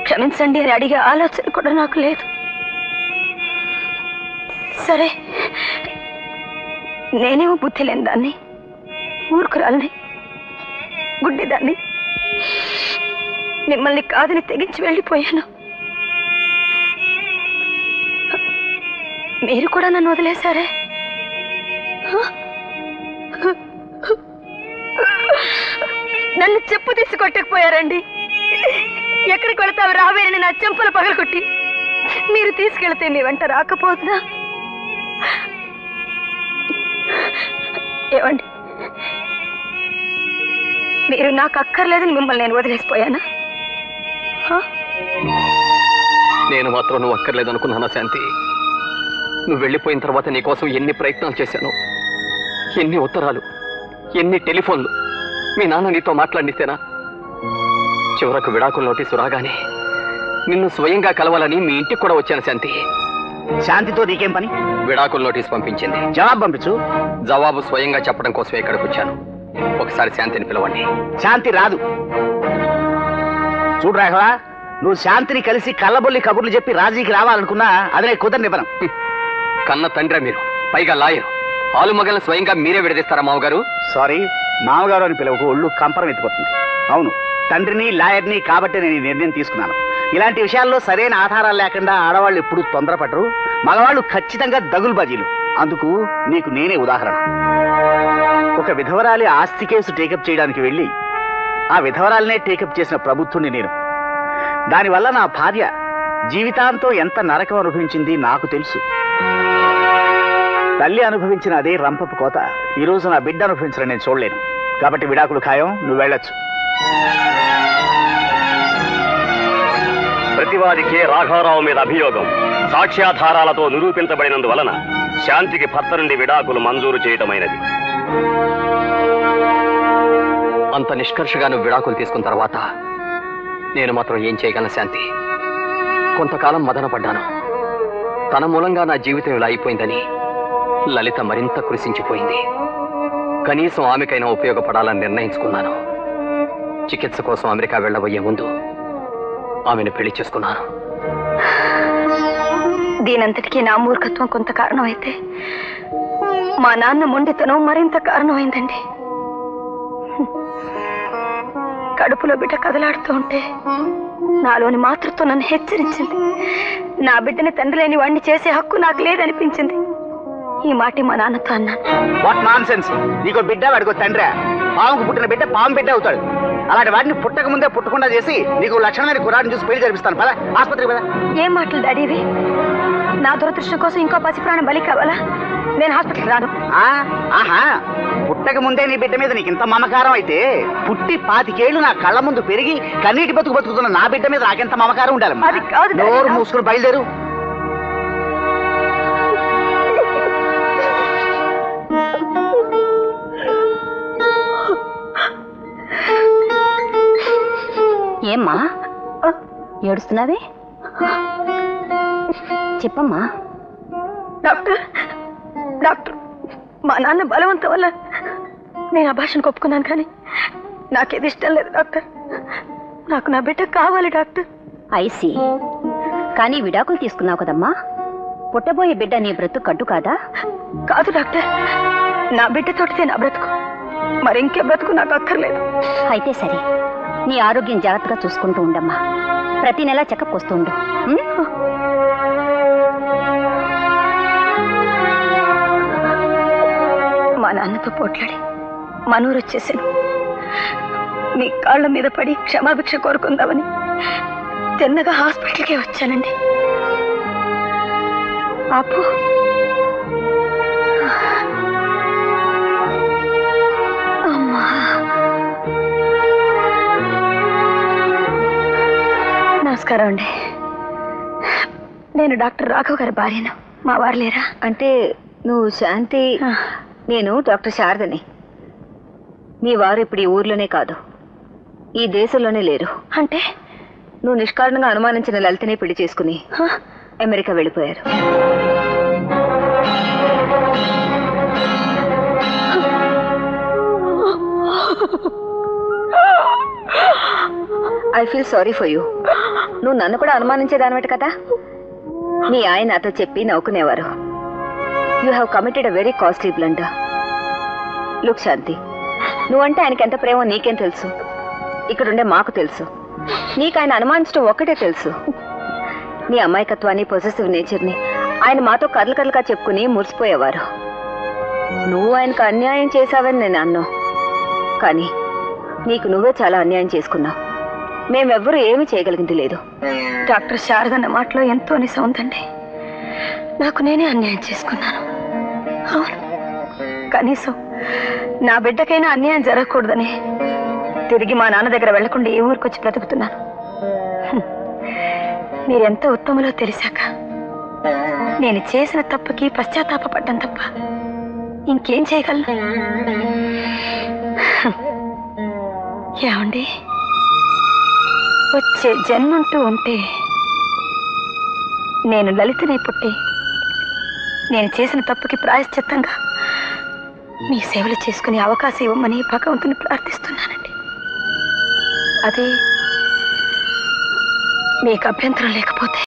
క్షమించండి అని అడిగే ఆలోచన కూడా నాకు లేదు. సరే, నేనేమో బుద్ధి లేని దాన్ని, మూర్ఖురాల్ని, గుడ్డిదాన్ని. మిమ్మల్ని కాదని తెగించి వెళ్ళిపోయాను. మీరు కూడా నన్ను వదిలేశారే. నన్ను చెప్పు తీసి కొట్టకపోయారండి. ఎక్కడికి వెళతావు రావేరని నా చెంపలు పగలగొట్టి మీరు తీసుకెళ్తే మీ వెంట రాకపోతున్నా? ఏమండి, మీరు నాకు అక్కర్లేదని మిమ్మల్ని నేను వదిలేసిపోయానా? నేను మాత్రం నువ్వు అక్కర్లేదు అనుకున్నానా శాంతి? నువ్వు వెళ్ళిపోయిన తర్వాత నీకోసం ఎన్ని ప్రయత్నాలు చేశాను, ఎన్ని ఉత్తరాలు, ఎన్ని టెలిఫోన్లు. మీ నాన్న నీతో మాట్లాడితేనా? చివరకు విడాకుల నోటీసు రాగానే నిన్ను స్వయంగా కలవాలని మీ ఇంటికి కూడా వచ్చాను శాంతి. శాంతితో నీకేం పని? విడాకుల నోటీసు పంపించింది. జవాబు పంపించు. జవాబు స్వయంగా చెప్పడం కోసమే ఇక్కడికి వచ్చాను. ఒకసారి శాంతిని పిలవండి. శాంతి రాదు. చూడు రాఘవ, నువ్వు శాంతిని కలిసి కళ్ళబొల్లి కబుర్లు చెప్పి రాజీకి రావాలనుకున్నా అదే కుదరనివ్వను. కన్న తండ్రి మీరు, పైగా లాయర్. ఆలుమగలను స్వయంగా మీరే విడదీస్తారా మామగారు? సారీ, మామగారు అని పిలవకు, ఒళ్ళు కంపరం ఎత్తిపోతుంది. అవును, తండ్రిని లాయర్ని కాబట్టి నేను ఈ నిర్ణయం తీసుకున్నాను. ఇలాంటి విషయాల్లో సరైన ఆధారాలు లేకుండా ఆడవాళ్ళు ఎప్పుడు తొందరపడరు, మగవాళ్ళు ఖచ్చితంగా దగులుబాజీలు. అందుకు నీకు నేనే ఉదాహరణ. ఒక విధవరాలి ఆస్తి కేసు టేకప్ చేయడానికి వెళ్ళి ఆ విధవరాలనే టేకప్ చేసిన ప్రబుద్ధుణ్ణి నేను. దానివల్ల నా భార్య జీవితాంతం ఎంత నరకం అనుభవించింది నాకు తెలుసు. తల్లి అనుభవించిన అదే రంపపు కోత ఈరోజు నా బిడ్డ అనుభవించడం నేను చూడలేను. కాబట్టి విడాకులు ఖాయం, నువ్వు వెళ్ళొచ్చు. ప్రతివాదికే రాఘవరావు మీద అభియోగం సాక్ష్యాధారాలతో నిరూపించబడినందువలన శాంతికి భర్త నుండి విడాకులు మంజూరు చేయటమైనది. అంత నిష్కర్షగా నువ్వు విడాకులు తీసుకున్న తర్వాత నేను మాత్రం ఏం చేయగలను శాంతి? కొంతకాలం మదన పడ్డాను. తన మూలంగా నా జీవితం ఇలా అయిపోయిందని లలిత మరింత కృషించిపోయింది. కనీసం ఆమెకైనా ఉపయోగపడాలని నిర్ణయించుకున్నాను. చికిత్స కోసం అమెరికా వెళ్ళబోయే ముందు ఆమెను పెళ్లి చేసుకున్నాను. దీనంతటికీ నా మూర్ఖత్వం కొంత కారణమైతే మా నాన్న మొండితనం మరింత కారణమైందండి. కడుపులో బిడ్డ కదలాడుతూ ఉంటే నాలోని మాతృత్వం నన్ను హెచ్చరించింది. నా బిడ్డని తండ్రి లేని వాడిని చేసే హక్కు నాకు లేదనిపించింది. ఈ మాట మా నాన్నతో అన్నాను. What nonsense! నీకో బిడ్డ, వాడికో తండ్రి. పాముకు పుట్టిన బిడ్డ పాము బిడ్డ అవుతాడు. అలాంటి వాడిని పుట్టక ముందే పుట్టకుండా చేసి నీకు లక్షణమైన కుర్రాడిని చూసి పెళ్లి జరిపిస్తాను. పద, ఆసుపత్రికి పద. ఏం మాటలు డాడీవి? నా దురదృష్టం కోసం ఇంకో పసిప్రాణం బలి కావాలా? నేను హాస్పిటల్కి రాను. ఆహా, పుట్టక ముందే నీ బిడ్డ మీద నీకు ఇంత మమకారం అయితే పుట్టి 25 ఏళ్లు నా కళ్ళ ముందు పెరిగి కన్నీటి బతుకుతున్న నా బిడ్డ మీద నాకెంత మమకారం ఉండాలి? అది కాదు. నోరు మూసుకుని బయలుదేరు. ఏమ్మా ఏడుస్తున్నావే? చెప్పమ్మా. డాక్టర్, మా నాన్న బలవంతం వల్ల నేను ఆ భాషను ఒప్పుకున్నాను, కానీ నాకేది ఇష్టం లేదు డాక్టర్. నాకు నా బిడ్డ కావాలి డాక్టర్. ఐసి, కానీ విడాకులు తీసుకున్నావు కదమ్మా. పుట్టబోయే బిడ్డ నీ బ్రతుకు కట్టు కాదా? కాదు డాక్టర్, నా బిడ్డతోటితే నా బ్రతుకు, మరింకే బ్రతుకు నాకు అక్కర్లేదు. అయితే సరే, నీ ఆరోగ్యం జాగ్రత్తగా చూసుకుంటూ ఉండమ్మా. ప్రతి నెలా చెకప్ వస్తూ ఉండు. మా నాన్నతో పోట్లాడి మనూరు వచ్చేసాను. మీ కాళ్ళ మీద పడి క్షమాభిక్ష కోరుకుందామని తిన్నగా హాస్పిటల్కే వచ్చానండి. ఆపు. అమ్మా, నమస్కారం అండి. నేను డాక్టర్ రాఘవ్ గారి భార్యను. మా వారు లేరా? అంటే నువ్వు శాంతి? నేను డాక్టర్ శారదని. మీ వారు ఇప్పుడు ఈ ఊర్లోనే కాదు, ఈ దేశంలోనే లేరు. అంటే నువ్వు నిష్కారణంగా అనుమానించిన లలితనే పెళ్లి చేసుకుని అమెరికా వెళ్ళిపోయారు. I feel sorry for you. నువ్వు నన్ను కూడా అనుమానించేదానివట కదా. మీ ఆయన నాతో చెప్పి నవ్వుకునేవారు. You have committed a very costly blunder. Look Shanti, నువ్వంటే ఆయనకి ఎంత ప్రేమో నీకేం తెలుసు? ఇక్కడుండే మాకు తెలుసు. నీకు ఆయన అనుమానించడం ఒక్కటే తెలుసు. నీ అమాయకత్వాన్ని, పొసెసివ్ నేచర్ని ఆయన మాతో కథలు కథలుగా చెప్పుకుని మురిసిపోయేవారు. నువ్వు ఆయనకు అన్యాయం చేశావని నేను అన్నా, కానీ నీకు నువ్వే చాలా అన్యాయం చేసుకున్నావు. మేమెవ్వరూ ఏమీ చేయగలిగింది లేదు. డాక్టర్ శారదన్న మాటలో ఎంతో నిజం ఉందండి. నాకు నేనే అన్యాయం చేసుకున్నాను. అవును, కనీసం నా బిడ్డకైనా అన్యాయం జరగకూడదని తిరిగి మా నాన్న దగ్గర వెళ్లకుండా ఏ ఊరికొచ్చి బ్రతుకుతున్నాను. మీరెంత ఉత్తములో తెలిసాక నేను చేసిన తప్పుకి పశ్చాత్తాపడ్డం తప్ప ఇంకేం చేయగలను? ఏమండి, వచ్చే జన్మంటూ ఉంటే నేను లలితనే పుట్టి నేను చేసిన తప్పుకి ప్రాయశ్చిత్తంగా మీ సేవలు చేసుకునే అవకాశం ఇవ్వమని భగవంతుని ప్రార్థిస్తున్నానండి. అదే మీకు అభ్యంతరం లేకపోతే.